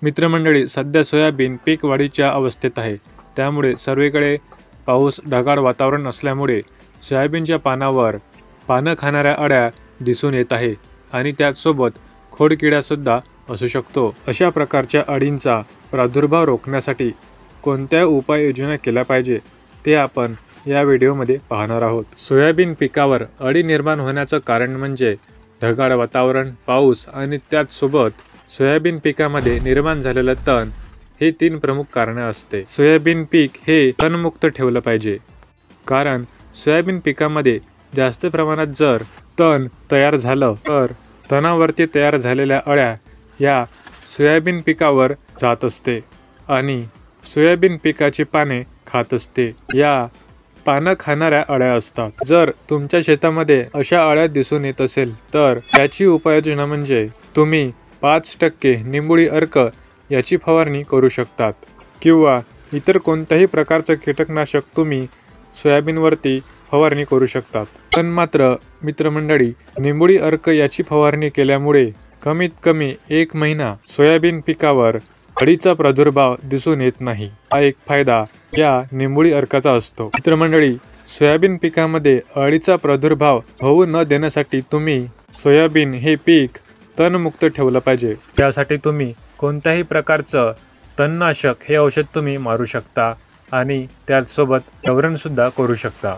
मित्रमंडळी, सध्या सोयाबीन पीक वाढीच्या अवस्थेत आहे. त्यामुळे सर्वीकडे पाऊस, ढगाळ वातावरण असल्यामुळे सोयाबीनच्या पानावर पानं खाणाऱ्या अळ्या दिसून येत आहे आणि त्याचसोबत खोडकिडासुद्धा असू शकतो. अशा प्रकारच्या अळींचा प्रादुर्भाव रोखण्यासाठी कोणत्या उपाययोजना केल्या पाहिजे ते आपण या व्हिडिओमध्ये पाहणार आहोत. सोयाबीन पिकावर अळी निर्माण होण्याचं कारण म्हणजे ढगाळ वातावरण, पाऊस आणि त्याचसोबत सोयाबीन पिकामध्ये निर्माण झालेलं तण हे 3 प्रमुख कारणे असते. सोयाबीन पीक हे तणमुक्त ठेवलं पाहिजे, कारण सोयाबीन पिकामध्ये जास्त प्रमाणात जर तण तयार झालं तर तणावरती तयार झालेल्या अळ्या या सोयाबीन पिकावर जात असते आणि सोयाबीन पिकाची पाने खात असते. या पानं खाणाऱ्या अळ्या असतात. जर तुमच्या शेतामध्ये अशा अळ्या दिसून येत असेल तर त्याची उपाययोजना म्हणजे तुम्ही 5% निंबोळी अर्क याची फवारणी करू शकतात किंवा इतर कोणत्याही प्रकारचं कीटकनाशक तुम्ही सोयाबीनवरती फवारणी करू शकतात. पण मात्र मित्रमंडळी, निंबोळी अर्क याची फवारणी केल्यामुळे कमीत कमी 1 महिना सोयाबीन पिकावर अळीचा प्रादुर्भाव दिसून येत नाही. हा एक फायदा या निंबोळी अर्काचा असतो. मित्रमंडळी, सोयाबीन पिकामध्ये अळीचा प्रादुर्भाव होऊ न देण्यासाठी तुम्ही सोयाबीन हे पीक तणमुक्त ठेवलं पाहिजे. त्यासाठी तुम्ही कोणत्याही प्रकारचं तणनाशक हे औषध तुम्ही मारू शकता आणि त्याचसोबत फवारणी सुद्धा करू शकता.